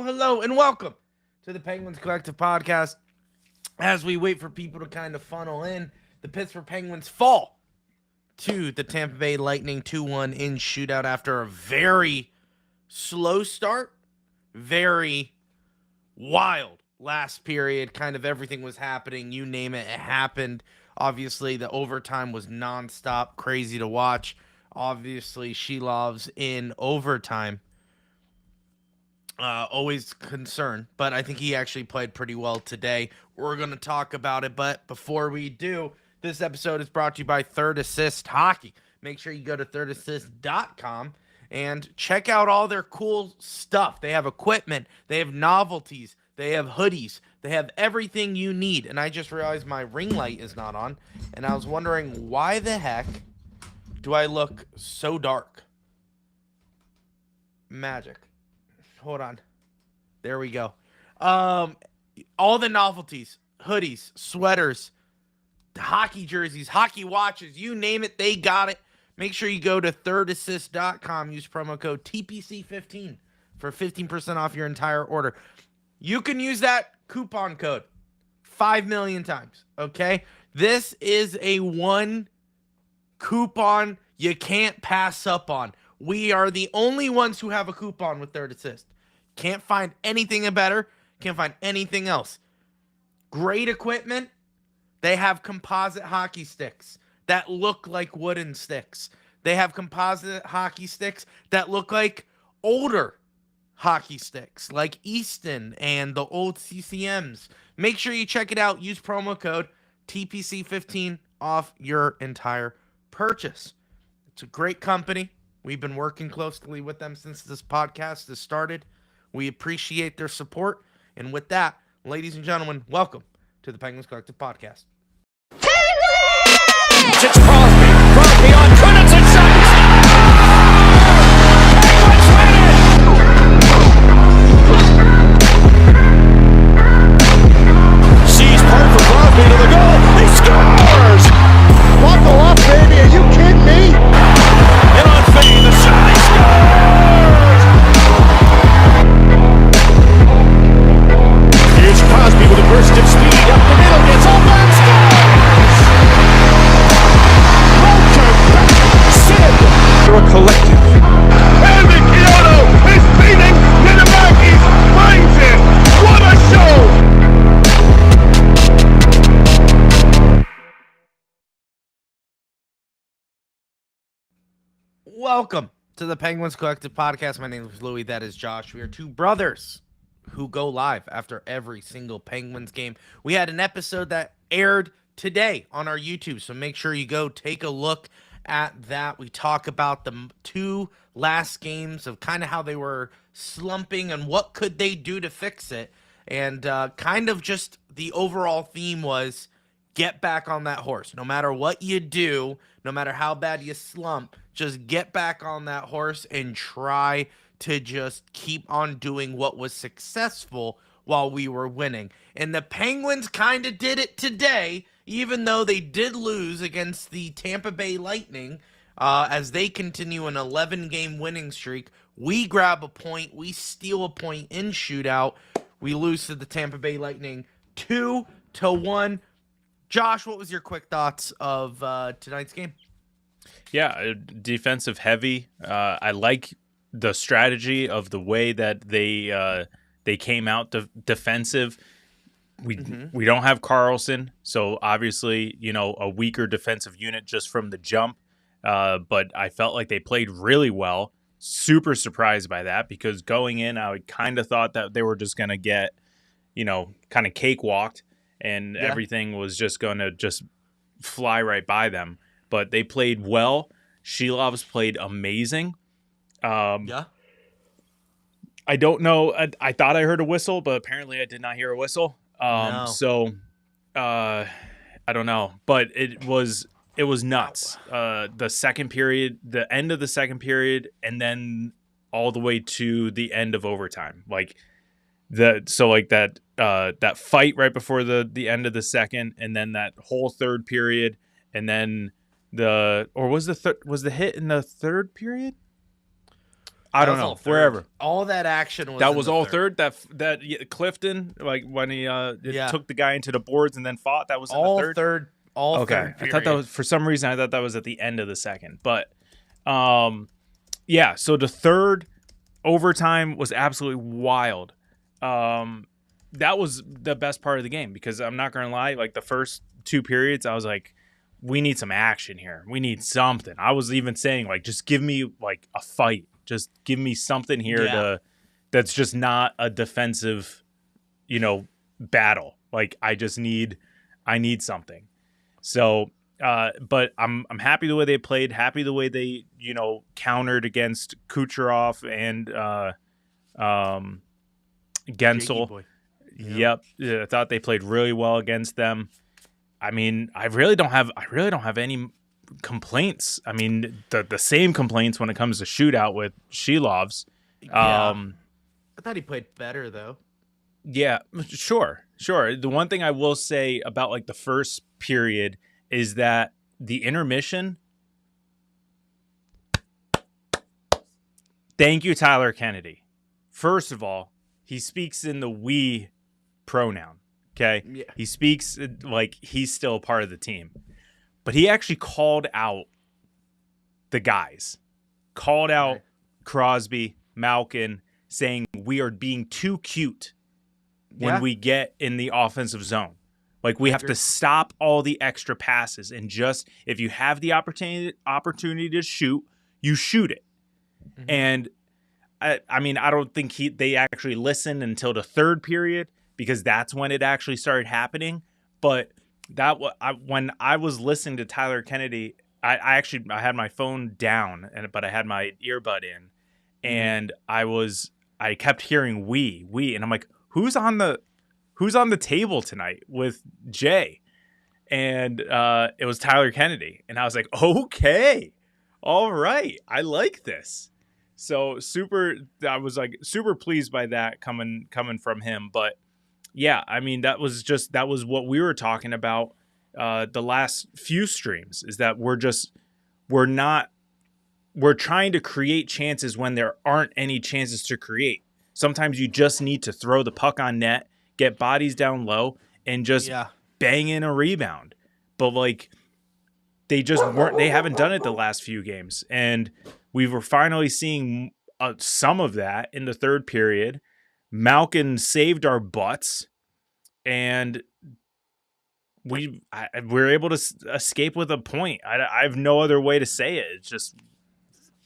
Hello, and welcome to the Penguins Collective Podcast. As we wait for people to kind of funnel in, the Pittsburgh Penguins fall to the Tampa Bay Lightning 2-1 in shootout after a very slow start, very wild last period. Kind of everything was happening. You name it, it happened. Obviously, the overtime was nonstop, crazy to watch. Obviously, Shelov's in overtime. Always concerned, but I think he actually played pretty well today. We're going to talk about it, but before we do, this episode is brought to you by Third Assist Hockey. Make sure you go to thirdassist.com and check out all their cool stuff. They have equipment, they have novelties, they have hoodies, they have everything you need. And I just realized my ring light is not on, and I was wondering, why the heck do I look so dark? Magic. Hold on. There we go. All the novelties, hoodies, sweaters, hockey jerseys, hockey watches, you name it, they got it. Make sure you go to thirdassist.com. Use promo code TPC15 for 15% off your entire order. You can use that coupon code 5 million times, okay? This is a one coupon you can't pass up on. We are the only ones who have a coupon with Third Assist. Can't find anything better. Can't find anything else. Great equipment. They have composite hockey sticks that look like wooden sticks. They have composite hockey sticks that look like older hockey sticks, like Easton and the old CCMs. Make sure you check it out. Use promo code TPC15 off your entire purchase. It's a great company. We've been working closely with them since this podcast has started. We appreciate their support. And with that, ladies and gentlemen, welcome to the Penguins Collective Podcast. Penguins! It's Crosby. Crosby on Kunitz and shot. Penguins win it! Sees part for Crosby to the goal. He scores! Buckle up, baby. Are you kidding me? And on Fane, the shot, he scores! Here's Crosby with a burst of speed up the middle, gets up and scores! Welcome to the Penguins Collective Podcast. My name is Louie. That is Josh. We are two brothers who go live after every single Penguins game. We had an episode that aired today on our YouTube, so make sure you go take a look at that. We talk about the two last games of kind of how they were slumping and what could they do to fix it. And kind of just the overall theme was get back on that horse. No matter what you do, no matter how bad you slump, just get back on that horse and try to just keep on doing what was successful while we were winning. And the Penguins kind of did it today, even though they did lose against the Tampa Bay Lightning as they continue an 11-game winning streak. We grab a point. We steal a point in shootout. We lose to the Tampa Bay Lightning 2-1. Josh, what was your quick thoughts of tonight's game? Yeah, defensive heavy. I like the strategy of the way that they came out defensive. We don't have Carlson, so obviously, a weaker defensive unit just from the jump. But I felt like they played really well. Super surprised by that because going in, I kind of thought that they were just going to get, kind of cakewalked and everything was just going to just fly right by them. But they played well. Shelov's played amazing. I don't know. I thought I heard a whistle, but apparently I did not hear a whistle. No. So I don't know, but it was nuts. The second period, the end of the second period, and then all the way to the end of overtime. That fight right before the end of the second, and then that whole third period, and then was the hit in the third period? I don't know. Wherever all that action was. That was all third. That Clifton, like when he took the guy into the boards and then fought. That was all in the third. All okay. third. I thought that was, for some reason I thought that was at the end of the second. But so the third overtime was absolutely wild. That was the best part of the game because I'm not gonna lie, like the first two periods, I was like, we need some action here. We need something. I was even saying, like, just give me like a fight. Just give me something here that's just not a defensive, battle. Like I need something. So, but I'm happy the way they played. Happy the way they countered against Kucherov and Gensel. Yep, I thought they played really well against them. I mean, I really don't have any complaints. I mean, the same complaints when it comes to shootout with Shelov's. I thought he played better though. Yeah, sure. The one thing I will say about like the first period is that the intermission. Thank you, Tyler Kennedy. First of all, he speaks in the we pronoun. Okay. Yeah. He speaks like he's still a part of the team. But he actually called out the guys. Called out Crosby, Malkin, saying we are being too cute when we get in the offensive zone. Like we have to stop all the extra passes and just if you have the opportunity to shoot, you shoot it. Mm-hmm. And I mean, I don't think they actually listened until the third period because that's when it actually started happening. But when I was listening to Tyler Kennedy, I had my phone down but I had my earbud in, and I kept hearing we, and I'm like, who's on the table tonight with Jay? And it was Tyler Kennedy, and I was like, okay, all right, I like this. So I was like super pleased by that coming from him. But yeah, I mean that was what we were talking about the last few streams is that we're trying to create chances when there aren't any chances to create. Sometimes you just need to throw the puck on net, get bodies down low, and just bang in a rebound. But like they haven't done it the last few games, and we were finally seeing some of that in the third period. Malkin saved our butts, and we were able to escape with a point. I have no other way to say it. It's just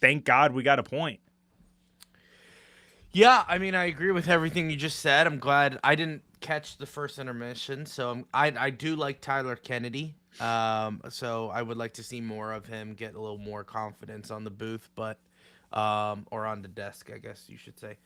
thank God we got a point. Yeah, I mean, I agree with everything you just said. I'm glad I didn't catch the first intermission, so I do like Tyler Kennedy. So I would like to see more of him, get a little more confidence on the booth, but or on the desk, I guess you should say.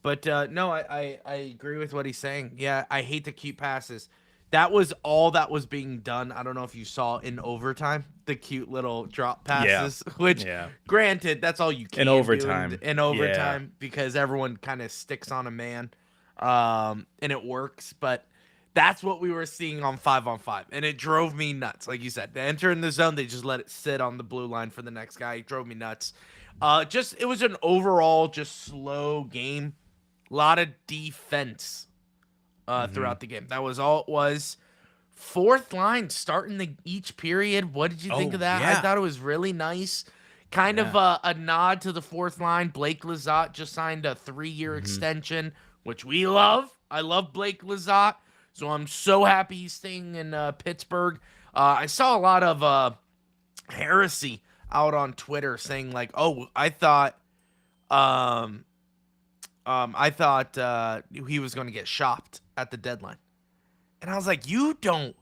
But no, I agree with what he's saying. Yeah, I hate the cute passes. That was all that was being done. I don't know if you saw in overtime the cute little drop passes, which, granted, that's all you can in overtime. do in overtime because everyone kind of sticks on a man, and it works. But that's what we were seeing on 5-on-5, and it drove me nuts. Like you said, to enter in the zone, they just let it sit on the blue line for the next guy. It drove me nuts. It was an overall just slow game. A lot of defense throughout the game. That was all it was. Fourth line starting each period. What did you think of that? Yeah. I thought it was really nice. Kind of a nod to the fourth line. Blake Lizotte just signed a 3-year extension, which we love. I love Blake Lizotte, so I'm so happy he's staying in Pittsburgh. I saw a lot of heresy out on Twitter saying like, "Oh, I thought he was going to get shopped at the deadline." And I was like, you don't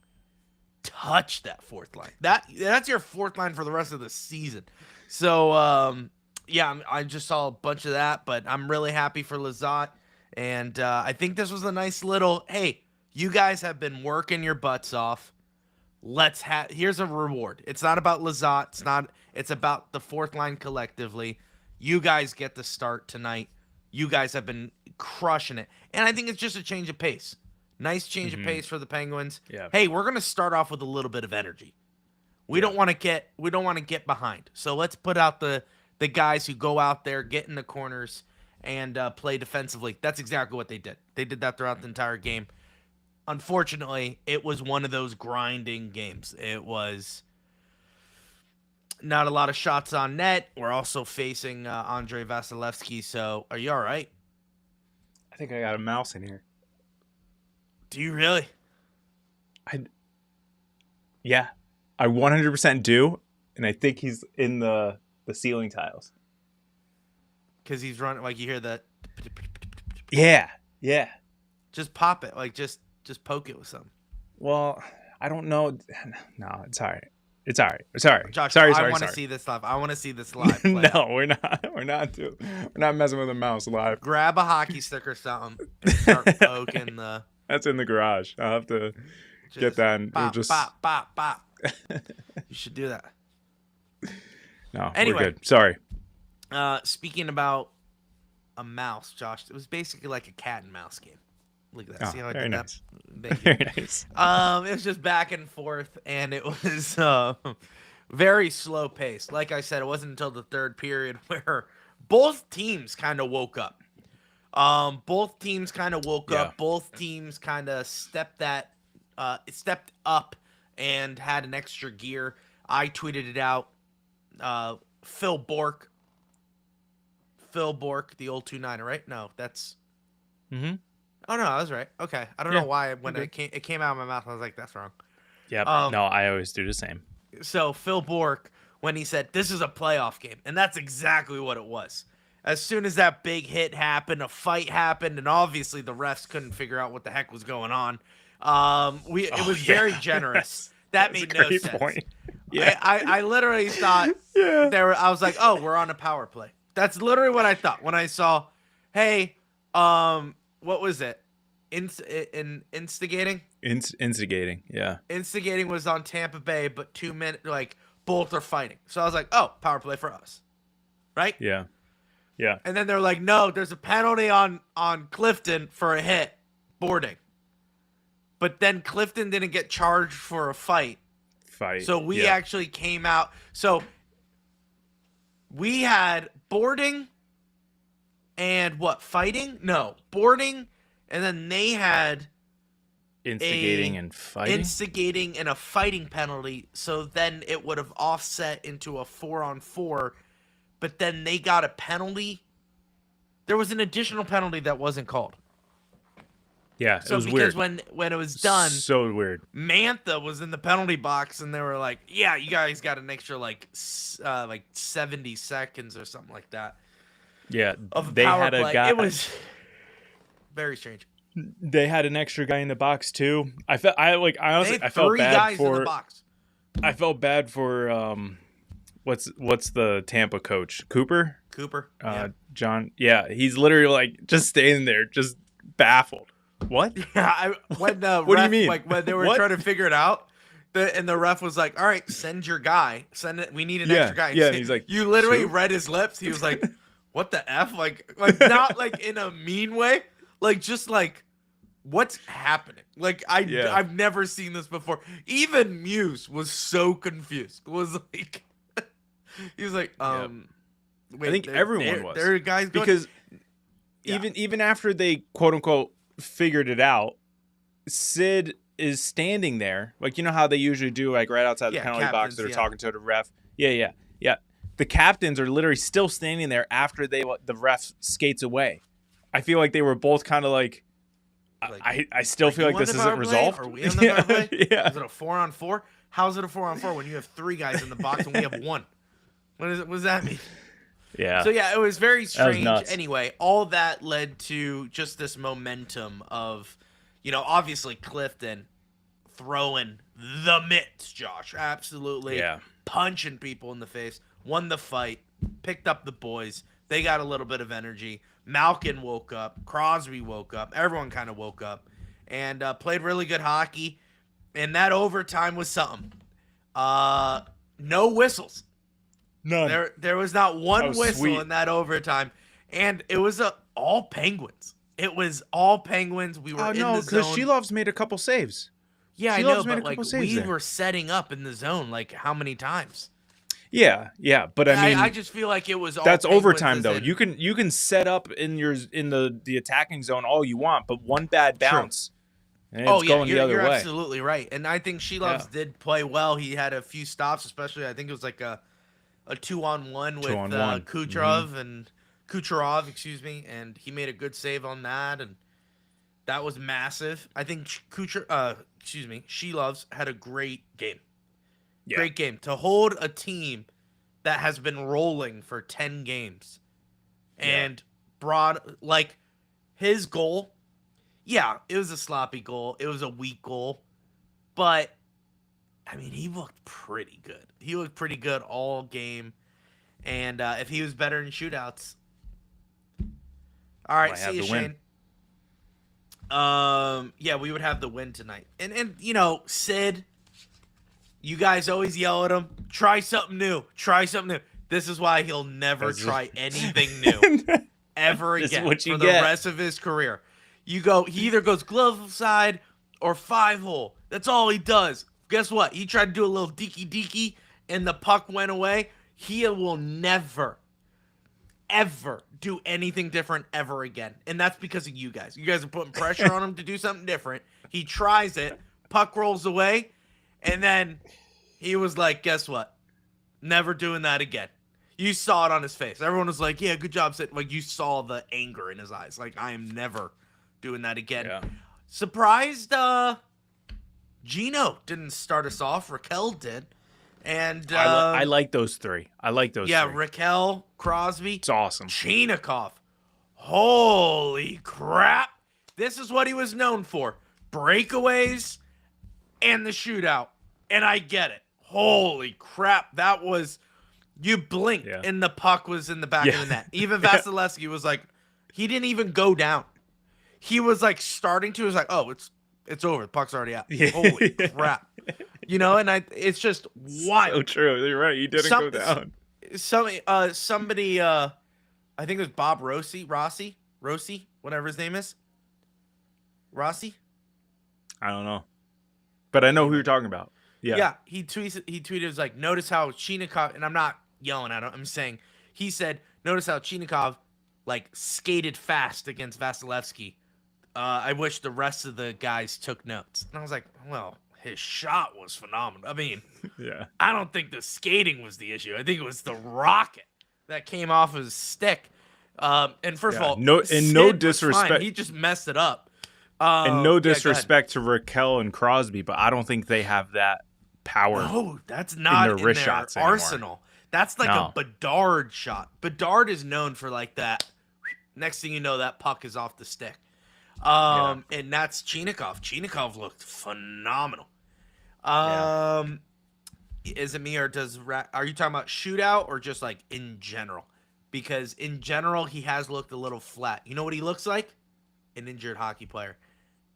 touch that fourth line. That's your fourth line for the rest of the season. So, I just saw a bunch of that, but I'm really happy for Lizotte. And I think this was a nice little, hey, you guys have been working your butts off. Here's a reward. It's not about Lizotte. It's about the fourth line collectively. You guys get the start tonight. You guys have been crushing it. And I think it's just a change of pace. Nice change of pace for the Penguins. Yeah. Hey, we're going to start off with a little bit of energy. We don't want to get behind. So let's put out the guys who go out there, get in the corners, and play defensively. That's exactly what they did. They did that throughout the entire game. Unfortunately, it was one of those grinding games. It was not a lot of shots on net. We're also facing Andrei Vasilevsky. So are you all right? I think I got a mouse in here. Do you really? Yeah, I 100% do, and I think he's in the ceiling tiles. Because he's running, like you hear that. Yeah. Just pop it, like just poke it with something. Well, I don't know. No, it's all right. It's all right. Sorry. Josh, sorry. I want to see this live. I want to see this live. No, we're not. We're not messing with a mouse live. Grab a hockey stick or something and start poking the. That's in the garage. I'll have to get that. And bop, just... bop, bop, bop. You should do that. No, anyway, we're good. Sorry. Speaking about a mouse, Josh, it was basically like a cat and mouse game. Look at that. See how I did nice. that? Very nice. It was just back and forth, and it was very slow pace. Like I said, it wasn't until the third period where both teams kind of woke up. Both teams kind of woke up. Both teams kind of stepped up and had an extra gear. I tweeted it out. Phil Bork, the old 2-9er, right? No, that's. Mm-hmm. Oh no, I was right. Okay, I don't know why when it came out of my mouth, I was like, that's wrong. Yep. No, I always do the same. So Phil Bork, when he said this is a playoff game, and that's exactly what it was. As soon as that big hit happened, a fight happened, and obviously the refs couldn't figure out what the heck was going on. It was very generous. That made no sense. Point. Yeah, I literally thought I was like, oh, we're on a power play. That's literally what I thought when I saw, hey, what was it? Instigating? Instigating, yeah. Instigating was on Tampa Bay, but 2 minutes, like, both are fighting. So I was like, oh, power play for us. Right? Yeah. And then they're like, no, there's a penalty on Clifton for a hit, boarding. But then Clifton didn't get charged for a fight. So we actually came out. So we had boarding and what? Fighting? No, boarding. And then they had instigating and a fighting penalty. So then it would have offset into a 4-on-4. But then they got a penalty. There was an additional penalty that wasn't called. Yeah, So it was because weird. when it was done, So weird. Mantha was in the penalty box, and they were like, "Yeah, you guys got an extra like 70 seconds or something like that Yeah, of a they power had a play." guy. It was very strange. They had an extra guy in the box too. I honestly They had felt three bad guys for in the box. I felt bad for what's the Tampa coach? Cooper? Cooper, yeah. John. Yeah, he's literally like just standing there, just baffled. What? Yeah, when the What do you ref, mean? like when they were What? trying to figure it out, and the ref was like, "All right, send your guy. Send it. We need an Yeah, extra guy." yeah, and he's like, "You literally "Who?" read his lips. He was like, what the f? Like not like in a mean way, like just like what's happening? Like I've never seen this before. Even Muse was so confused. Was like, he was like, wait, I think everyone was. There are guys going, because even after they quote unquote figured it out, Sid is standing there, like you know how they usually do, like right outside the penalty box. They're talking to the ref. Yeah. The captains are literally still standing there after the ref skates away. I feel like they were both kind of like, I still feel like this isn't resolved. Are we on the power play? Yeah. Is it a 4-on-4? How is it a 4-on-4 when you have three guys in the box and we have one? What does that mean? Yeah. So yeah, it was very strange. nuts. Anyway, all that led to just this momentum of, obviously Clifton throwing the mitts, Josh. Absolutely. Yeah. Punching people in the face. Won the fight. Picked up the boys. They got a little bit of energy. Malkin woke up. Crosby woke up. Everyone kind of woke up. And played really good hockey. And that overtime was something. No whistles. None. There was not one was whistle sweet. in that overtime, and it was all Penguins. It was all Penguins. We were in the zone. because Shelov's made a couple saves. Yeah, I Shelov's know, made a but couple like saves we there. were setting up in the zone. Like how many times? Yeah, but I mean, I just feel like it was all that's Penguins overtime as though. in- You can set up in the attacking zone all you want, but one bad bounce, and it's going the other you're way. absolutely right. And I think Shelovs did play well. He had a few stops, especially I think it was like a 2-on-1 with 2-on-1. Kucherov, excuse me, and he made a good save on that, and that was massive. I think Shelovs had a great game. Yeah. Great game to hold a team that has been rolling for 10 games and brought like his goal. Yeah, it was a sloppy goal. It was a weak goal, but I mean, he looked pretty good. He looked pretty good all game. And if he was better in shootouts. All right, Might see have you, the win. Shane. Yeah, we would have the win tonight. And Sid, you guys always yell at him, try something new. Try something new. This is why he'll never try anything new ever This is again what you for the get. rest of his career. He either goes glove side or 5-hole. That's all he does. Guess what? He tried to do a little deaky and the puck went away. He will never, ever do anything different ever again. And that's because of you guys. You guys are putting pressure on him to do something different. He tries it. Puck rolls away. And then he was like, guess what? Never doing that again. You saw it on his face. Everyone was like, yeah, good job, Sid. Like, you saw the anger in his eyes. Like, I am never doing that again. Yeah. Surprised Gino didn't start us off. Raquel did. And I like those three. yeah, three. Raquel, Crosby, It's awesome. Chinikov. Holy crap. This is what he was known for. Breakaways and the shootout. And I get it. Holy crap. That was, you blinked and the puck was in the back of the net. Even Vasilevsky was like, he didn't even go down. He was like starting to, he was like, oh, it's over. The puck's already out. Holy crap. And it's just wild. So true. You're right. He didn't go down. Somebody, I think it was Bob Rossi, whatever his name is. Rossi? I don't know. But I know who you're talking about. Yeah. He tweeted, it was like, notice how Chinikov, and I'm not yelling at him, I'm saying, he said, notice how Chinikov, like, skated fast against Vasilevsky. I wish the rest of the guys took notes. And I was like, well, his shot was phenomenal. I mean, I don't think the skating was the issue. I think it was the rocket that came off his stick. And first of all, no Sid was disrespect. fine. He just messed it up. And no Yeah, go ahead. disrespect to Raquel and Crosby, but I don't think they have that power. No, that's not in wrist their shots anymore. arsenal. That's like No. a Bedard shot. Bedard is known for like that. Next thing you know, that puck is off the stick. And that's Chinikov. Chinikov looked phenomenal. Is it me or are you talking about shootout or just like in general? Because in general, he has looked a little flat. You know what he looks like? An injured hockey player.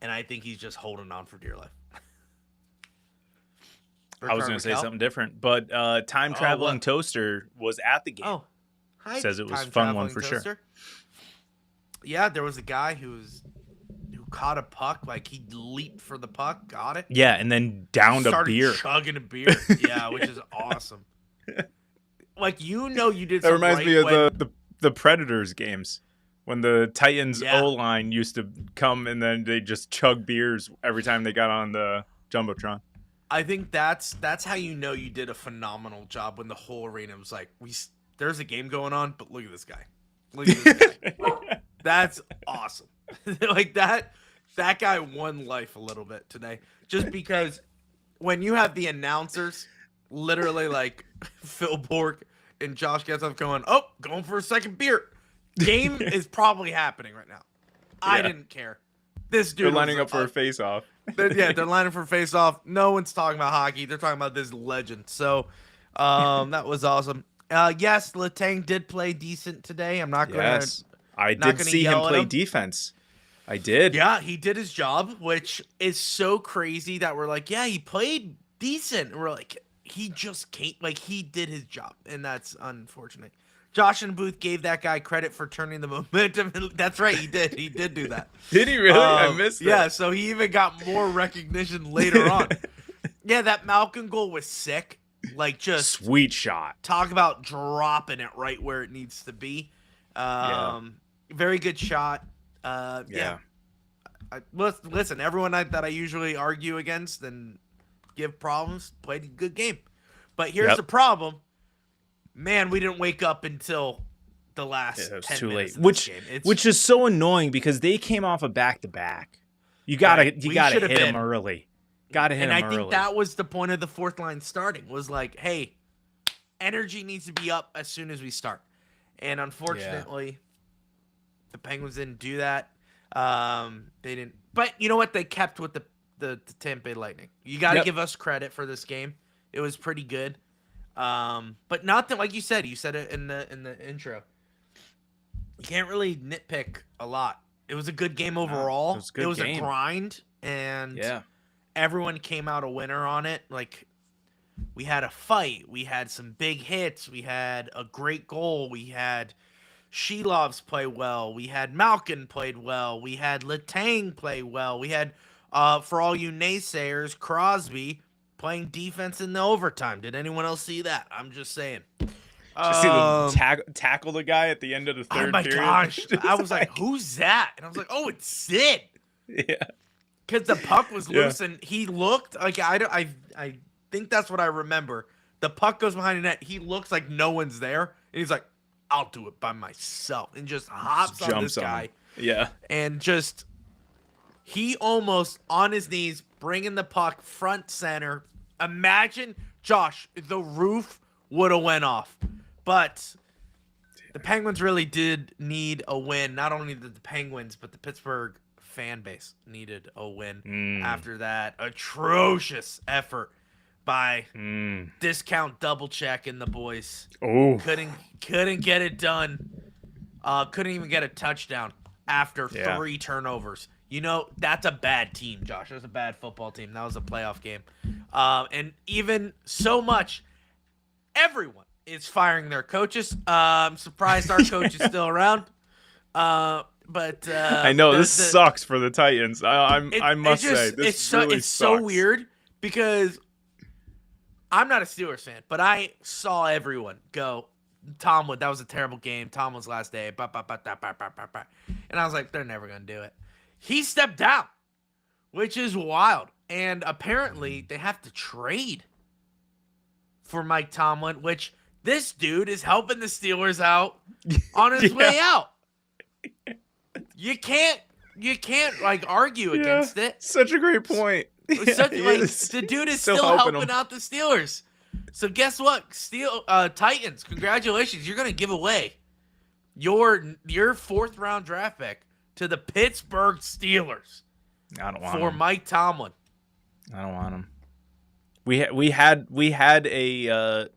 And I think he's just holding on for dear life. I was going to say something different, but time traveling toaster was at the game. Oh, hi. Says it was time fun one traveling for sure. toaster. Yeah, there was a guy who caught a puck, like he leaped for the puck, got it. Yeah, and then downed a beer. Chugging a beer. Yeah, which is awesome. Like you did. That reminds me of when... the Predators games when the Titans Yeah. O-line used to come and then they just chug beers every time they got on the Jumbotron. I think that's how you did a phenomenal job when the whole arena was like, there's a game going on, but look at this guy. Look at this guy. That's awesome. Like that guy won life a little bit today. Just because when you have the announcers literally like Phil Bork and Josh Getzoff going for a second beer. Game is probably happening right now. I didn't care. This dude They're lining up for a face-off. They're lining for face-off. No one's talking about hockey. They're talking about this legend. So that was awesome. Yes, Letang did play decent today. I'm not going to... I did see him play defense. I did. Yeah, he did his job, which is so crazy that we're like, yeah, he played decent. And we're like, he just can't... Like, he did his job, and that's unfortunate. Josh and Booth gave that guy credit for turning the momentum. That's right, he did. He did do that. Did he really? I missed that. Yeah, so he even got more recognition later on. Yeah, that Malkin goal was sick. Like, just... Sweet shot. Talk about dropping it right where it needs to be. Very good shot. Yeah. Listen, everyone that I usually argue against and give problems played a good game. But here's the problem. Man, we didn't wake up until the last 10 minutes of this game. Which is so annoying because they came off a back-to-back. You gotta hit them early. Gotta hit them early. And I think that was the point of the fourth line starting, was like, hey, energy needs to be up as soon as we start. And unfortunately, the Penguins didn't do that. They didn't. But you know what? They kept with the Tampa Bay Lightning. You got to give us credit for this game. It was pretty good. But not that, like you said it in the intro. You can't really nitpick a lot. It was a good game overall. It was a grind, and everyone came out a winner on it. Like, we had a fight. We had some big hits. We had a great goal. We had Shelovs play well. We had Malkin played well. We had Letang play well. We had, for all you naysayers, Crosby playing defense in the overtime. Did anyone else see that? I'm just saying. Just see them tackle the guy at the end of the third period. Oh my gosh. I was like, who's that? And I was like, oh, it's Sid. Yeah. Because the puck was loose and he looked like, I think that's what I remember. The puck goes behind the net. He looks like no one's there. And he's like, I'll do it by myself. And just hops on this guy. Yeah. And just, he almost on his knees, bringing the puck front center. Imagine, Josh, the roof would have went off. But the Penguins really did need a win. Not only did the Penguins, but the Pittsburgh fan base needed a win after that atrocious effort by Discount Double Check and the boys. Oh, couldn't get it done. Couldn't even get a touchdown after 3 turnovers. You know, that's a bad team, Josh. That was a bad football team. That was a playoff game. And even so much, everyone is firing their coaches. I'm surprised our coach is still around. But I know this sucks for the Titans. I must say this really it's sucks. So weird because I'm not a Steelers fan, but I saw everyone go, Tomlin, that was a terrible game. Tomlin's last day. And I was like, they're never going to do it. He stepped down, which is wild. And apparently they have to trade for Mike Tomlin, which this dude is helping the Steelers out on his way out. You can't You can't like argue against it. Such a great point. The dude is still helping out the Steelers. So guess what? Titans, congratulations. You're gonna give away your 4th round draft pick to the Pittsburgh Steelers. I don't want for him. Mike Tomlin. I don't want him. We had a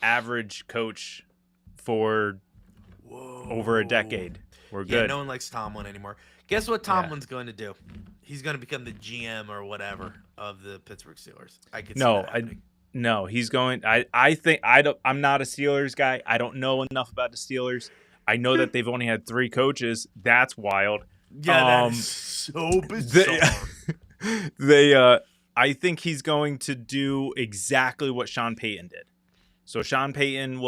average coach for over a decade. We're good. No one likes Tomlin anymore. Guess what Tomlin's going to do? He's going to become the GM or whatever of the Pittsburgh Steelers. I could see that happening. No, he's going. I think I'm not a Steelers guy. I don't know enough about the Steelers. I know that they've only had 3 coaches. That's wild. Yeah, that is so bizarre. I think he's going to do exactly what Sean Payton did. So Sean Payton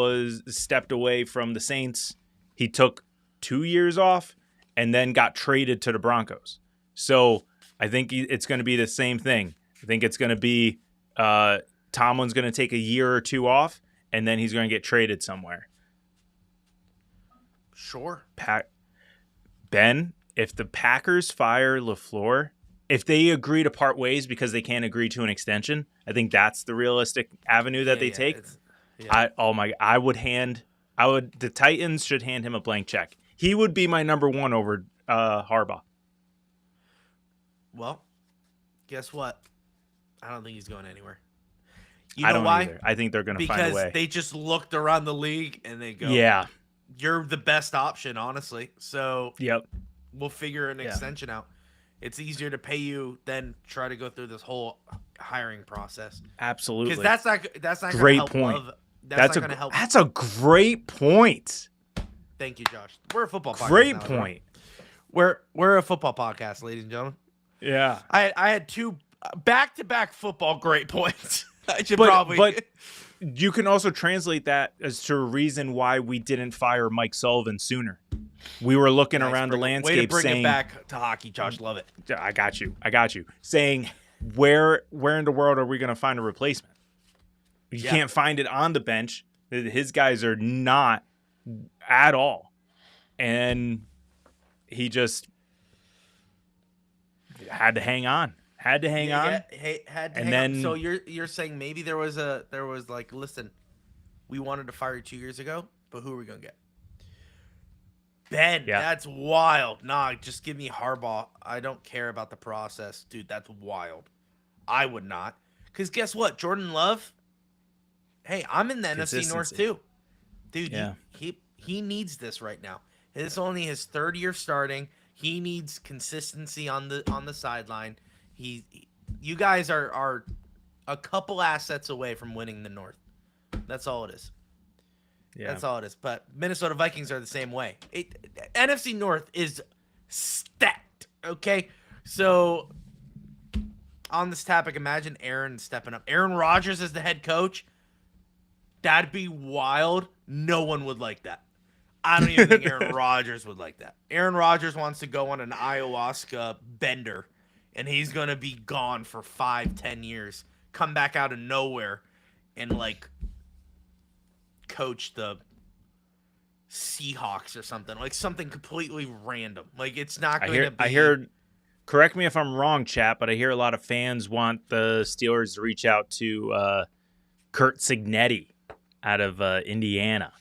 stepped away from the Saints. He took 2 years off and then got traded to the Broncos. So I think it's going to be the same thing. I think it's going to be Tomlin's going to take a year or 2 off, and then he's going to get traded somewhere. Sure. Ben, if the Packers fire LaFleur, if they agree to part ways because they can't agree to an extension, I think that's the realistic avenue that they take. The Titans should hand him a blank check. He would be my number 1 over Harbaugh. Well, guess what? I don't think he's going anywhere. You know I don't why? either. I think they're going to find a way. Because they just looked around the league and they go, yeah, you're the best option, honestly. So yep, we'll figure an extension out. It's easier to pay you than try to go through this whole hiring process. Absolutely. Because that's not great help point. That's not going to help. That's a great point. Thank you, Josh. We're a football podcast. Great now, point. Right? We're a football podcast, ladies and gentlemen. Yeah. I had 2 back-to-back football great points. I should But you can also translate that as to a reason why we didn't fire Mike Sullivan sooner. We were looking around the landscape way to bring saying, it back to hockey, Josh. Love it. I got you. Saying, where in the world are we going to find a replacement? You can't find it on the bench. His guys are not at all. And he just had to hang on. Had to hang on. So you're saying maybe there was like, listen, we wanted to fire you 2 years ago, but who are we gonna get? Ben, that's wild. Nah, just give me Harbaugh. I don't care about the process, dude. That's wild. I would not, because guess what, Jordan Love. Hey, I'm in the NFC North too, dude. Yeah. He needs this right now. It's only his 3rd year starting. He needs consistency on the sideline. You guys are a couple assets away from winning the North. That's all it is. Yeah. That's all it is. But Minnesota Vikings are the same way. NFC North is stacked. Okay, so on this topic, imagine Aaron stepping up. Aaron Rodgers as the head coach. That'd be wild. No one would like that. I don't even think Aaron Rodgers would like that. Aaron Rodgers wants to go on an ayahuasca bender, and he's going to be gone for 5-10 years, come back out of nowhere, and, like, coach the Seahawks or something. Like, something completely random. Like, it's not going to be... I heard, correct me if I'm wrong, chat, but I hear a lot of fans want the Steelers to reach out to Kurt Signetti out of Indiana.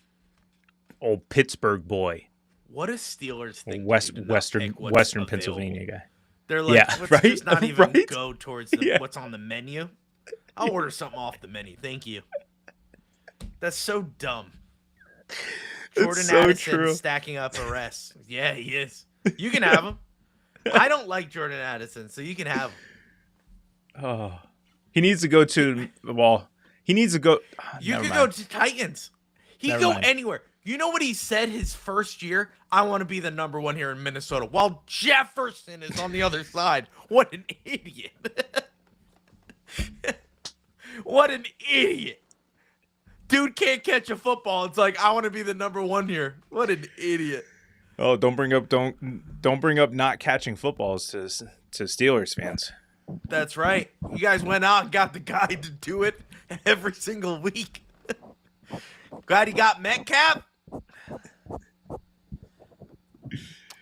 Old Pittsburgh boy. What does Steelers think? Western Pennsylvania guy. They're like, let's just not even go towards what's on the menu. I'll order something off the menu. Thank you. That's so dumb. Jordan Addison stacking up arrests. Yeah, he is. You can have him. I don't like Jordan Addison, so you can have him. Oh, he needs to go to the wall. He needs to go. You could go to Titans. He could go anywhere. You know what he said his first year? I want to be the number 1 here in Minnesota, while Jefferson is on the other side. What an idiot. What an idiot. Dude can't catch a football. It's like, I want to be the number 1 here. What an idiot. Oh, don't bring up not catching footballs to Steelers fans. That's right. You guys went out and got the guy to do it every single week. Glad he got Metcalf.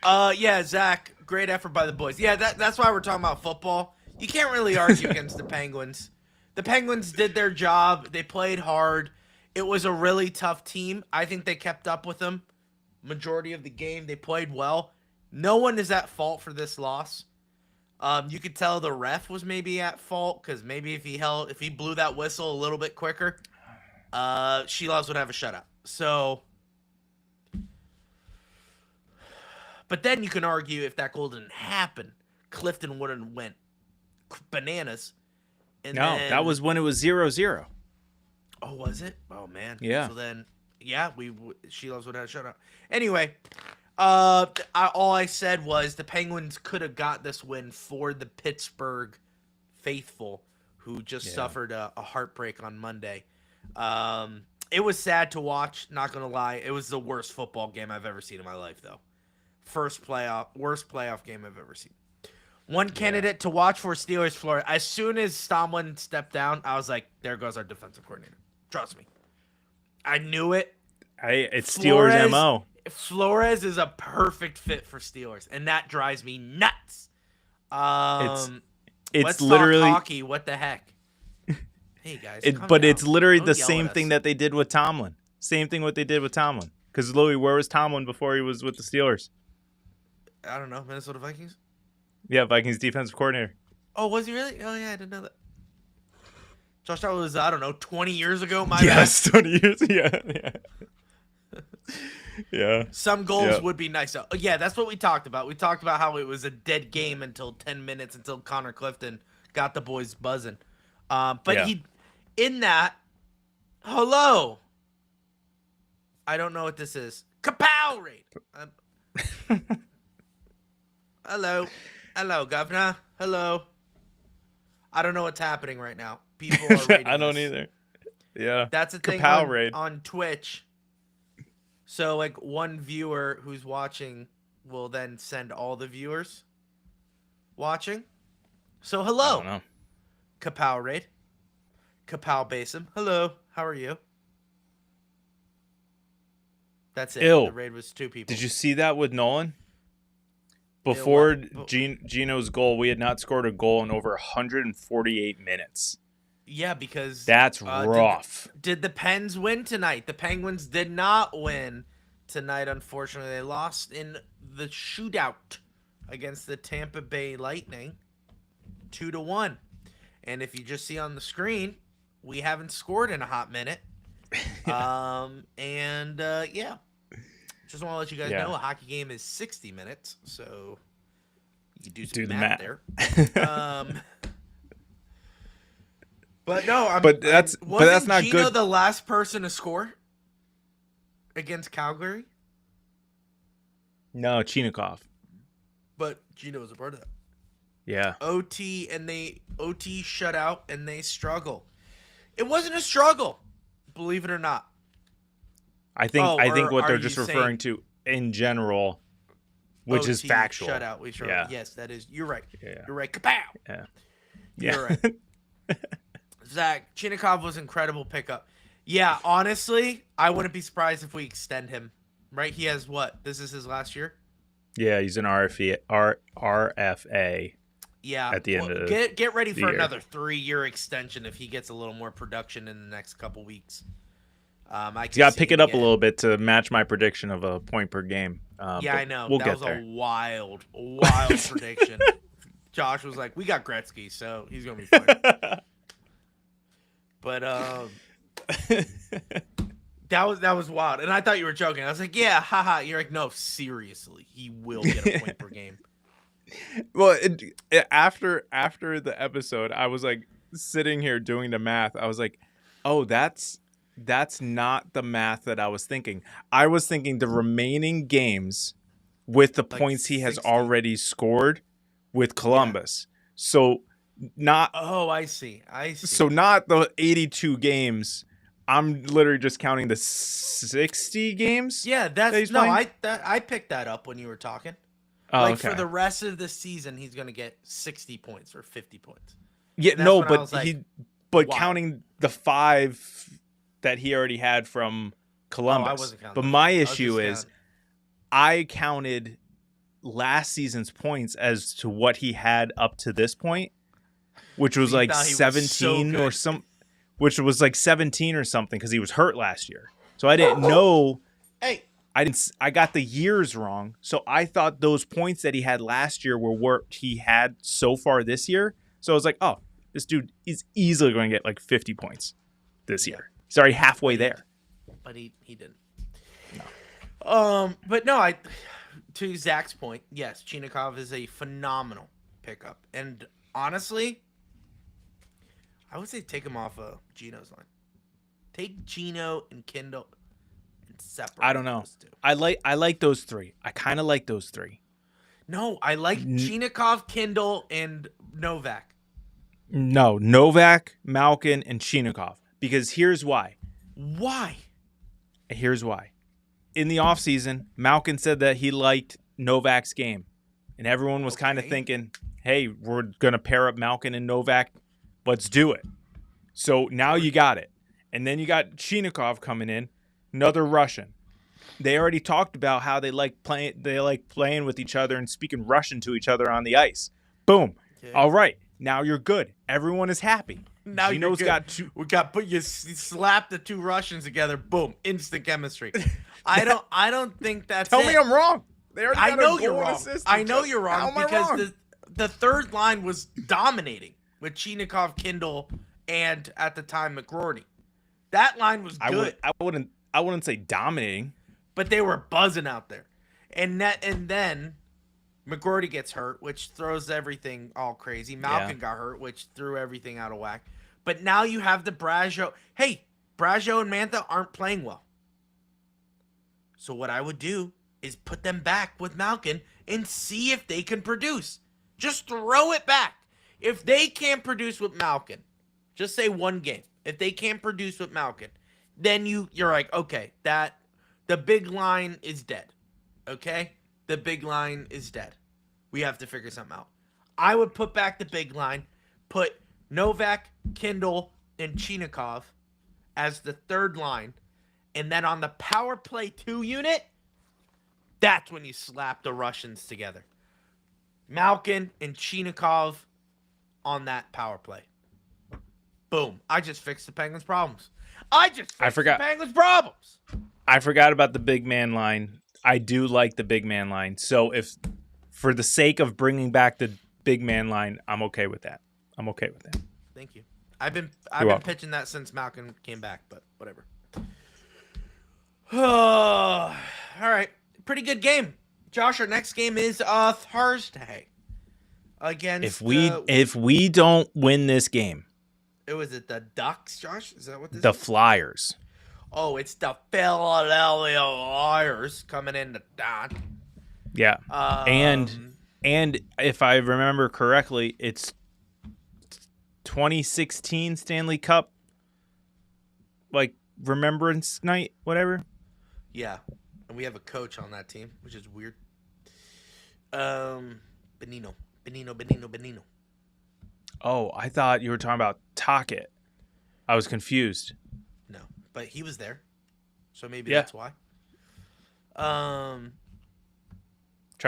Yeah, Zach, great effort by the boys. Yeah, that's why we're talking about football. You can't really argue against the Penguins. The Penguins did their job. They played hard. It was a really tough team. I think they kept up with them majority of the game. They played well. No one is at fault for this loss. You could tell the ref was maybe at fault because maybe if he blew that whistle a little bit quicker, Sheelovs would have a shutout. So, but then you can argue if that goal didn't happen, Clifton wouldn't have went bananas. And No, then, that was when it was 0-0. Oh, was it? Oh man. Yeah. So then, yeah, Sheelovs would have a shutout. Anyway. All I said was the Penguins could have got this win for the Pittsburgh faithful who just suffered a heartbreak on Monday. It was sad to watch, not going to lie. It was the worst football game I've ever seen in my life, though. Worst playoff game I've ever seen. One candidate to watch for Steelers, Florida. As soon as Tomlin stepped down, I was like, there goes our defensive coordinator. Trust me. I knew it. It's Steelers' MO. Flores is a perfect fit for Steelers, and that drives me nuts. It's let's literally talk hockey. What the heck? Hey guys, calm but down. it's literally Don't the yell same at thing us. that they did with Tomlin. Same thing what they did with Tomlin. Because Louis, where was Tomlin before he was with the Steelers? I don't know, Minnesota Vikings. Yeah, Vikings defensive coordinator. Oh, was he really? Oh yeah, I didn't know that. Josh Allen was 20 years ago. My Yes, 20 years. Yeah. Yeah. Some goals would be nice. Yeah, that's what we talked about. We talked about how it was a dead game until 10 minutes until Connor Clifton got the boys buzzing. He, in that, hello. I don't know what this is. Kapow raid. Hello, governor. Hello. I don't know what's happening right now. People are raiding I don't this. either. Yeah. That's a thing Kapow raid. on Twitch. So, like, one viewer who's watching will then send all the viewers watching. So, I hello. don't know. Kapow raid. Kapow Basim. Hello. How are you? That's it. Ew. The raid was 2 people. Did you see that with Nolan? Before what? Gino's goal, we had not scored a goal in over 148 minutes. Yeah, because That's rough. Did the Pens win tonight? The Penguins did not win tonight, unfortunately. They lost in the shootout against the Tampa Bay Lightning 2-1. And if you just see on the screen, we haven't scored in a hot minute. Yeah. Just want to let you guys know a hockey game is 60 minutes, so you can do the math there. But no, that's not Gino good. the last person to score against Calgary? No, Chinikov. But Gino was a part of that. Yeah. OT shutout and they struggle. It wasn't a struggle, believe it or not. I think what are they're you just saying referring to in general, which is OT factual. Shutout. Yeah. Yes, that is. You're right. Yeah. You're right. Kapow. Yeah. You're right. Zach, Chinikov was incredible pickup. Yeah, honestly, I wouldn't be surprised if we extend him. Right? He has what? This is his last year? Yeah, he's an RFA. Yeah. At the end of get ready the for year. another 3-year extension if he gets a little more production in the next couple weeks. He's got to pick it up a little bit to match my prediction of a point per game. Yeah, I know. We'll that get was there. a wild prediction. Josh was like, "We got Gretzky, so he's gonna be fine." But that was wild, and I thought you were joking. I was like, "Yeah, haha." You're like, "No, seriously, he will get a point per game." Well, after the episode, I was like sitting here doing the math. I was like, "Oh, that's not the math that I was thinking. I was thinking the remaining games with the points he has 60. already scored with Columbus. So not Oh, I see. so not the 82 games. I'm literally just counting the 60 games. Yeah, that he's no. playing? I picked that up when you were talking. Oh, Like okay. for the rest of the season, he's gonna get 60 points or 50 points. Yeah, That's no, when I but was like, but wow. counting the 5 that he already had from Columbus. wasn't counting But them. my I was issue just is counting. I counted last season's points as to what he had up to this point, which was He like thought he was 17 so or good. which was like 17 or something because he was hurt last year. So I didn't know. Hey, I got the years wrong. So I thought those points that he had last year were what he had so far this year. So I was like, oh, this dude is easily going to get like 50 points this year. He's already halfway there. but he didn't. No. But no, to Zach's point, yes, Chinikov is a phenomenal pickup. And honestly, I would say take him off of Gino's line. Take Gino and Kindle and separate. I don't know. Those two. I like those three. I kind of like those three. No, I like Chinikov, Kindle, and Novak. No, Novak, Malkin, and Chinikov. Because here's why. Why? Here's why. In the offseason, Malkin said that he liked Novak's game. And everyone was kind of thinking, hey, we're going to pair up Malkin and Novak. Let's do it. So now you got it. And then you got Chinikov coming in, another Russian. They already talked about how they like playing with each other and speaking Russian to each other on the ice. Boom. Okay. All right. Now you're good. Everyone is happy. Now Gino's you're good. You slap the two Russians together. Boom, instant chemistry. I don't think that's Tell it. me I'm wrong. I know you're wrong. I know you're wrong because the third line was dominating with Chinikov, Kindle, and at the time McGroarty. That line was good. I wouldn't say dominating, but they were buzzing out there. And then McGroarty gets hurt, which throws everything all crazy. Malkin got hurt, which threw everything out of whack. But now you have the Brazeau. Hey, Brazeau and Mantha aren't playing well. So what I would do is put them back with Malkin and see if they can produce. Just throw it back. If they can't produce with Malkin, just say one game. If they can't produce with Malkin, then you're like, okay, the big line is dead. Okay? The big line is dead. We have to figure something out. I would put back the big line, put Novak, Kindle, and Chinikov as the third line, and then on the power play 2 unit, that's when you slap the Russians together. Malkin and Chinikov on that power play. Boom. I just fixed the Penguins' problems. The Penguins' problems. I forgot about the big man line. I do like the big man line. So if for the sake of bringing back the big man line, I'm okay with that. Thank you. I've been pitching that since Malcolm came back, but whatever. All right. Pretty good game. Josh, our next game is Thursday. Against if we don't win this game. Was it the Ducks, Josh? Is that what this is? The Flyers. Oh, it's the Philadelphia Flyers coming into that. Yeah. And if I remember correctly, it's 2016 Stanley Cup, like Remembrance Night, whatever. Yeah. And we have a coach on that team, which is weird. Benino. Oh, I thought you were talking about Tocchet. I was confused. No, but he was there, so maybe that's why. Try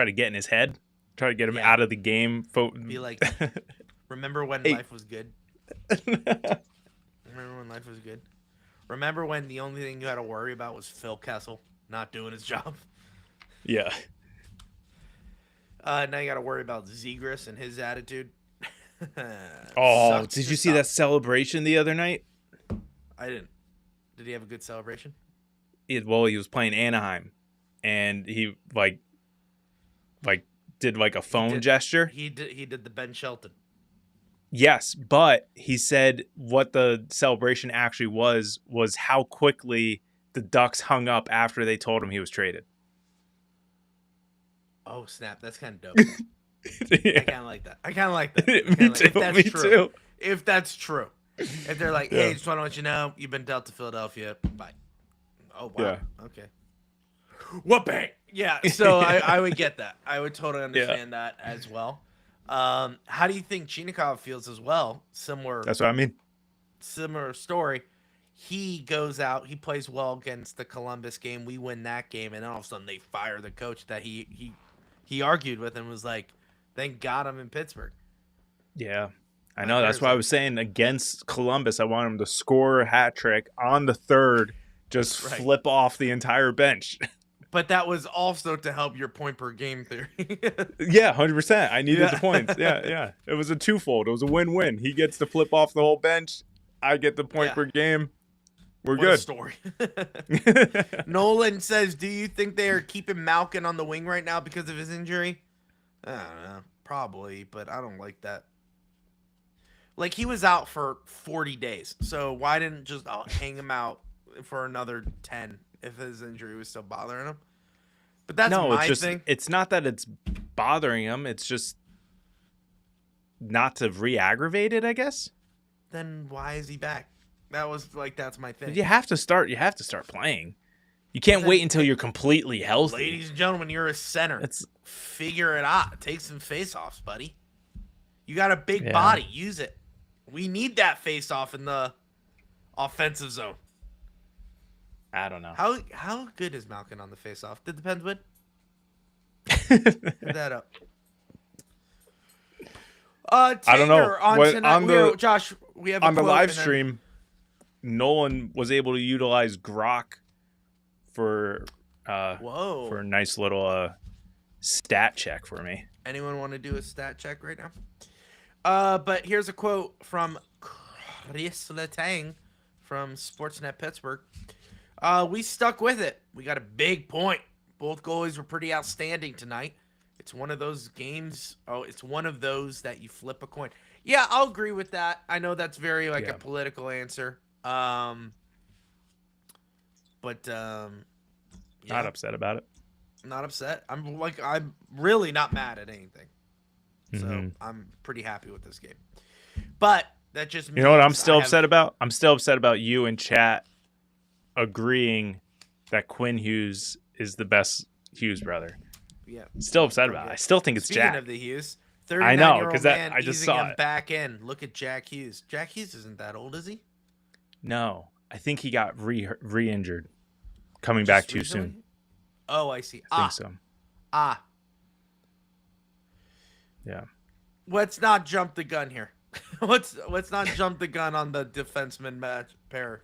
to get in his head. Try to get him out of the game. Be like, remember when life was good? Remember when life was good? Remember when the only thing you had to worry about was Phil Kessel not doing his job? Yeah. Now you got to worry about Zegras and his attitude. Oh, did you see that celebration the other night? I didn't. Did he have a good celebration? He was playing Anaheim, and he like did like a phone gesture. He did the Ben Shelton. Yes, but he said what the celebration actually was how quickly the Ducks hung up after they told him he was traded. Oh snap! That's kind of dope. I kind of like that. Me too. If that's true. If they're like, hey, just want to let you know, you've been dealt to Philadelphia. Bye. Oh, wow. Yeah. Okay. Whooping. Yeah, so I would get that. I would totally understand that as well. How do you think Chinikov feels as well? That's what I mean. Similar story. He goes out, he plays well against the Columbus game. We win that game, and then all of a sudden they fire the coach that he He argued with him, was like, thank God I'm in Pittsburgh. Yeah. I Like, know. That's why I was saying against Columbus, I want him to score a hat trick on the third, just flip off the entire bench. But that was also to help your point per game theory. Yeah, 100%. I needed the points. Yeah. It was a twofold. It was a win-win. He gets to flip off the whole bench. I get the point per game. We're what good. A story. Nolan says, do you think they are keeping Malkin on the wing right now because of his injury? I don't know. Probably, but I don't like that. Like, he was out for 40 days. So why didn't just hang him out for another 10 if his injury was still bothering him? But that's my thing. It's not that it's bothering him. It's just not to re-aggravate it, I guess. Then why is he back? That's my thing. You have to start playing. You can't wait until you're completely healthy. Ladies and gentlemen, you're a center. Figure it out. Take some face-offs, buddy. You got a big body. Use it. We need that face-off in the offensive zone. I don't know. How good is Malkin on the face-off? Did the Pens win? Put that up. I don't know. On Josh, we have on the live stream. Nolan was able to utilize Grok for for a nice little stat check for me. Anyone want to do a stat check right now? But here's a quote from Chris Letang from Sportsnet Pittsburgh. We stuck with it. We got a big point. Both goalies were pretty outstanding tonight. It's one of those games. It's one of those that you flip a coin. Yeah, I'll agree with that. I know that's very a political answer. Not upset about it. Not upset. I'm really not mad at anything. So I'm pretty happy with this game. But that just means, you know what I'm still upset about? I'm still upset about you and chat agreeing that Quinn Hughes is the best Hughes brother. Yeah. Still upset about it. I still think it's Speaking Jack. of the Hughes, I know, because I just saw it. Back in. Look at Jack Hughes. Jack Hughes isn't that old, is he? No. I think he got re-injured coming back too soon. Oh, I see. I think so. Yeah. Let's not jump the gun here. let's not jump the gun on the defenseman match pair.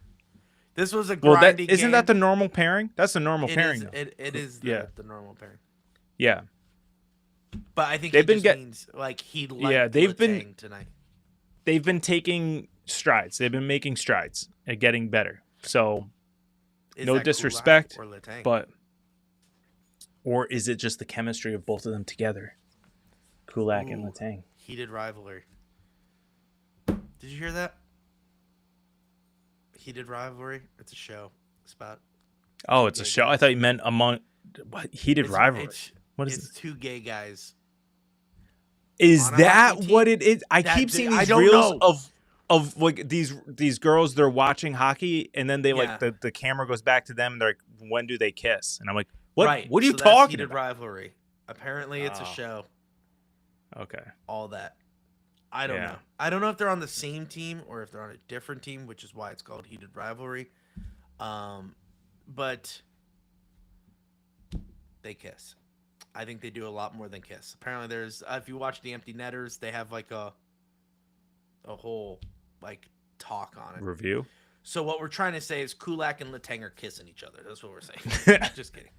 This was a grinding game. Isn't that the normal pairing? That's the normal pairing. It is the normal pairing. Yeah. But I think means he liked Letang tonight. They've been taking strides. They've been making strides at getting better. So no disrespect, or is it just the chemistry of both of them together? Kulak and Letang. Heated rivalry. Did you hear that? Heated rivalry. It's a show. It's about. Oh, it's a show. I thought you meant among what heated rivalry. What is it? Two gay guys. Is that what it is? I keep seeing these reels of these girls. They're watching hockey, and then they the camera goes back to them. And they're like, "When do they kiss?" And I'm like, "What? Right. What are you that's talking heated about?" Rivalry. Apparently, it's a show. Okay. All that. I don't know. I don't know if they're on the same team or if they're on a different team, which is why it's called heated rivalry. But they kiss. I think they do a lot more than kiss. Apparently, there's if you watch the Empty Netters, they have a whole talk on it. Review. So what we're trying to say is Kulak and Letang are kissing each other. That's what we're saying. Just kidding.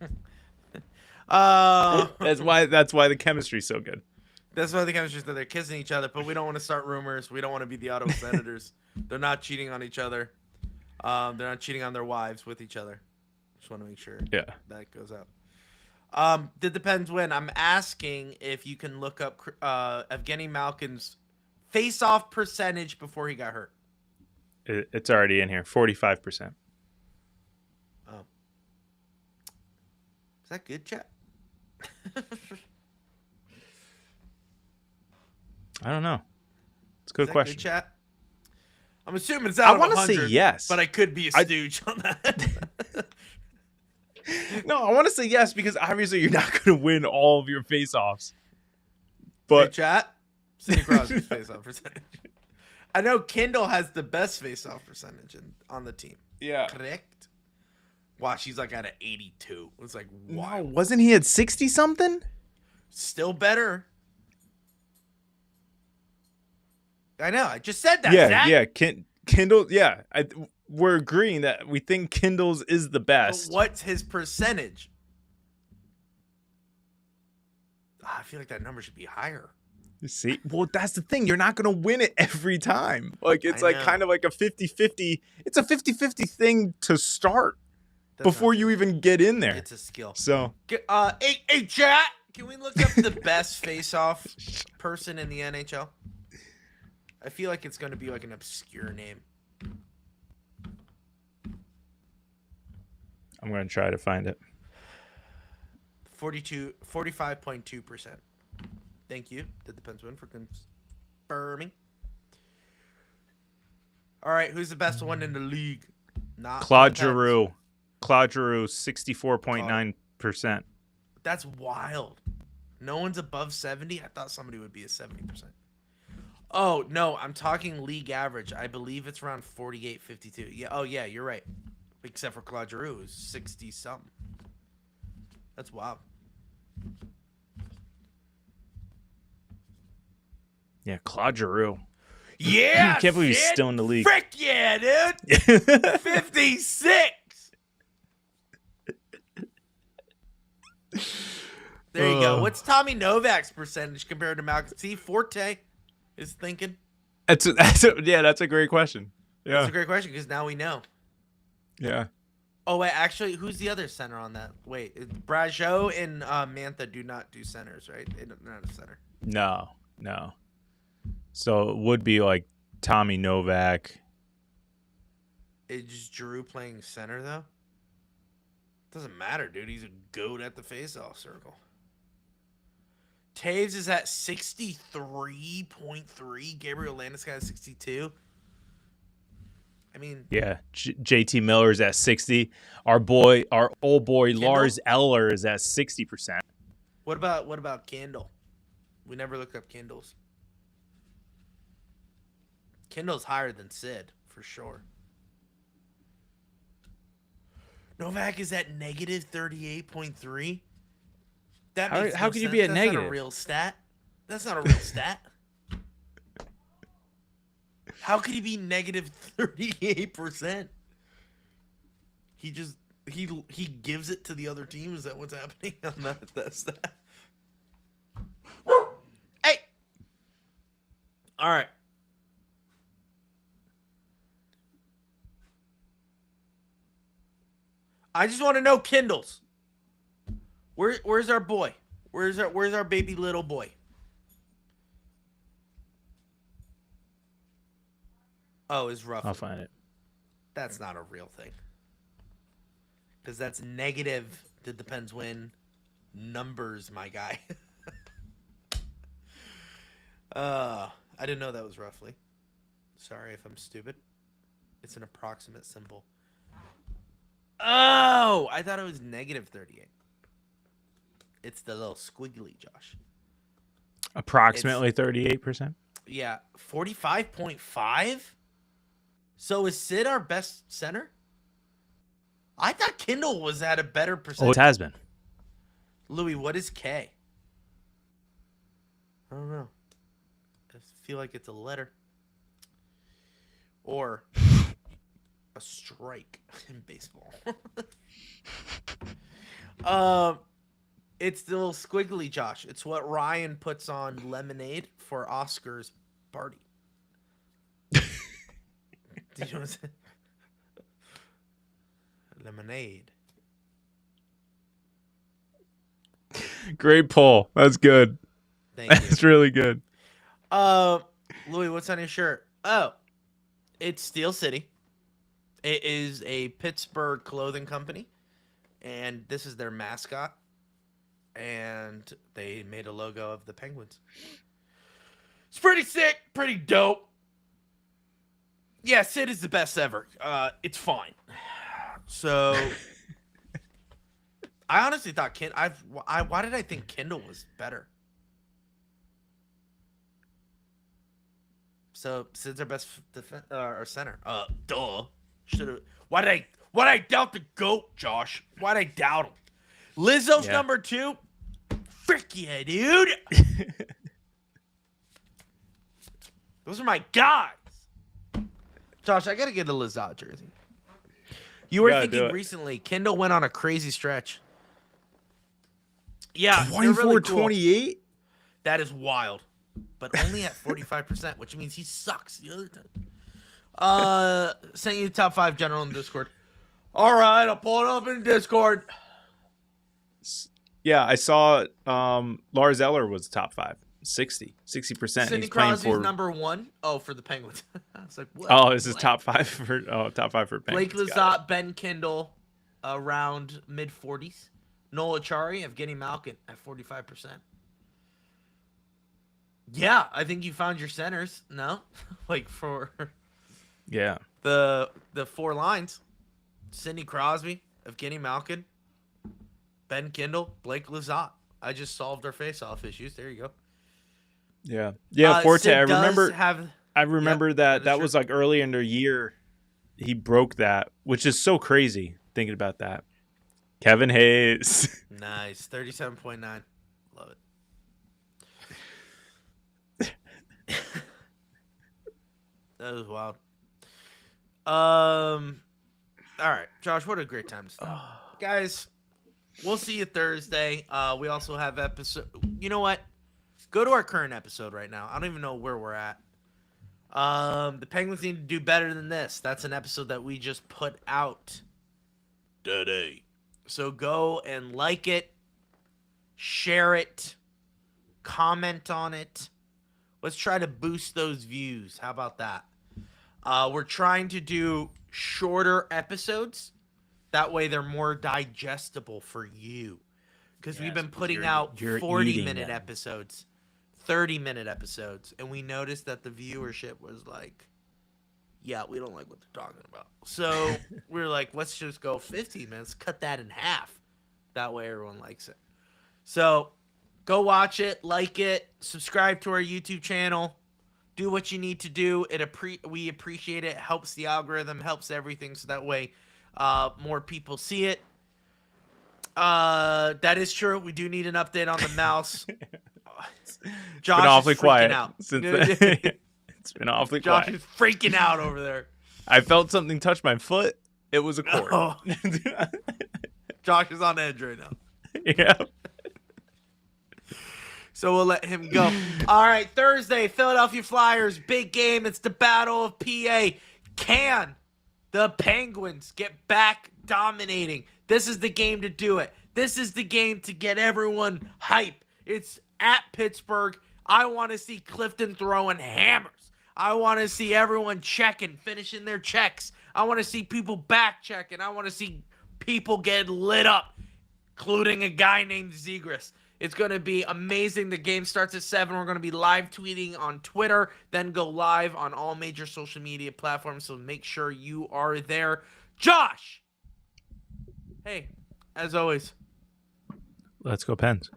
That's why the chemistry's so good. That's why the chemistry's that they're kissing each other, but we don't want to start rumors. We don't want to be the Ottawa Senators. They're not cheating on each other. They're not cheating on their wives with each other. Just want to make sure that goes out. It depends when. I'm asking if you can look up Evgeny Malkin's face-off percentage before he got hurt. It's already in here, 45%. Oh. Is that good, chat? I don't know. It's a good question. Good, chat? I'm assuming it's out of 100. I want to say yes. But I could be a stooge on that. No, I want to say yes because obviously you're not going to win all of your face-offs. But hey, chat? Sidney Crosby's face-off percentage. I know Kendall has the best face-off percentage on the team. Yeah. Correct? Wow, she's at an 82. It's wild. No, wasn't he at 60-something? Still better. I know. I just said that. Yeah, Zach. yeah. Kindle. Yeah, we're agreeing that we think Kindle's is the But best. what's his percentage? I feel like that number should be higher. You see? Well, that's the thing. You're not going to win it every time. Like, it's I like know. kind of like a 50-50. It's a 50-50 thing to start before you even get in there. It's a skill. So, hey, chat. Can we look up the best face-off person in the NHL? I feel like it's going to be like an obscure name. I'm going to try to find it. 45.2%. Thank you. That depends when for confirming. All right, who's the best one in the league? Not Claude Depends. Giroux. Claude Giroux, 64.9%. That's wild. No one's above 70. I thought somebody would be at 70%. Oh, no, I'm talking league average. I believe it's around 48, 52. Yeah, oh yeah, you're right. Except for Claude Giroux, who's 60 something. That's wild. Yeah, Claude Giroux. Yeah, I can't believe he's Sid. still in the league. Frick yeah, dude. 56. There you go. What's Tommy Novak's percentage compared to Malcolm? See, Forte is thinking. That's a great question. Yeah. That's a great question because now we know. Yeah. Oh, wait, actually, who's the other center on that? Wait, Brageau and Mantha do not do centers, right? They're not a center. No. So it would be like Tommy Novak. Is Giroux playing center, though? Doesn't matter, dude. He's a goat at the faceoff circle. Taves is at 63.3. Gabriel Landeskog at 62. I mean, Yeah. JT Miller's at 60. Our old boy Kendall? Lars Eller is at 60%. what about Kendall? We never looked up Kendall's. Kendall's higher than Sid, for sure. Novak is at negative 38.3. That makes how no could you sense. be at That's not negative? a real stat. That's not a real stat. How could he be negative 38%? He just he gives it to the other team. Is that what's happening? I'm not at that stat. Hey. All right. I just want to know Kindles. Where's our boy? Where's our baby little boy? Oh, is rough. I'll find it. That's not a real thing. Because that's negative. It depends when numbers, my guy. I didn't know that was roughly. Sorry if I'm stupid. It's an approximate symbol. Oh, I thought it was negative 38. It's the little squiggly, Josh. Approximately 38%. Yeah, 45.5? So is Sid our best center? I thought Kindle was at a better percentage. Oh, it has been. Louis, what is K? I don't know. I feel like it's a letter. Or a strike in baseball. It's the little squiggly, Josh. It's what Ryan puts on lemonade for Oscar's party. Did you know what I'm saying? Lemonade. Great poll. That's good. Thank you. That's really good. Louis, what's on your shirt? Oh, it's Steel City. It is a Pittsburgh clothing company, and this is their mascot. And they made a logo of the Penguins. It's pretty sick, pretty dope. Yeah, Sid is the best ever. It's fine. So, I honestly thought why did I think Kindle was better? So Sid's our best our center. Duh. Should why did I doubt the GOAT, Josh? Why did I doubt him? Lizzo's number 2. Frick yeah, dude. Those are my guys. Josh, I gotta get a Lizotte jersey. You were thinking recently, Kindle went on a crazy stretch. Yeah, 24-28? That is wild. But only at 45%, which means he sucks the other time. Sent you the top 5 general in Discord. All right, I'll pull it up in Discord. Yeah, I saw Lars Eller was top 5. 60%. Sidney He's playing Crosby's for number 1. Oh, for the Penguins. I was like, what? Oh, this is top 5 for Penguins. Blake Lizotte, Ben Kindle, around mid 40s. Noel Achari, Evgeny Malkin at 45%. Yeah, I think you found your centers. No, like for the 4 lines: Sidney Crosby, Evgeny Malkin, Ben Kindle, Blake Lizotte. I just solved our face-off issues. There you go. Yeah. Forte. Sid I remember that was like early in the year. He broke that, which is so crazy thinking about that. Kevin Hayes. Nice, 37.9. Love it. That was wild. All right, Josh, what a great time to start. Guys, we'll see you Thursday. We also have episode. You know what? Go to our current episode right now. I don't even know where we're at. The Penguins need to do better than this. That's an episode that we just put out today. So go and like it, share it, comment on it. Let's try to boost those views. How about that? We're trying to do shorter episodes. That way they're more digestible for you. Because we've been putting out 40-minute episodes, 30-minute episodes. And we noticed that the viewership was like, yeah, we don't like what they're talking about. So we're like, let's just go 15 minutes, cut that in half. That way everyone likes it. So go watch it, like it, subscribe to our YouTube channel. Do what you need to do. We appreciate it. It helps the algorithm, helps everything. So that way more people see it. That is true. We do need an update on the mouse. Josh been awfully quiet out. Since then. It's been awfully quiet. Josh is freaking out over there. I felt something touch my foot. It was a cord. Oh. Josh is on edge right now. Yeah. So we'll let him go. All right, Thursday, Philadelphia Flyers, big game. It's the Battle of PA. Can the Penguins get back dominating? This is the game to do it. This is the game to get everyone hype. It's at Pittsburgh. I want to see Clifton throwing hammers. I want to see everyone checking, finishing their checks. I want to see people back checking. I want to see people get lit up, including a guy named Zegras. It's going to be amazing. The game starts at 7. We're going to be live tweeting on Twitter, then go live on all major social media platforms. So make sure you are there. Josh! Hey, as always. Let's go Pens.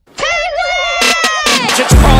Penguins!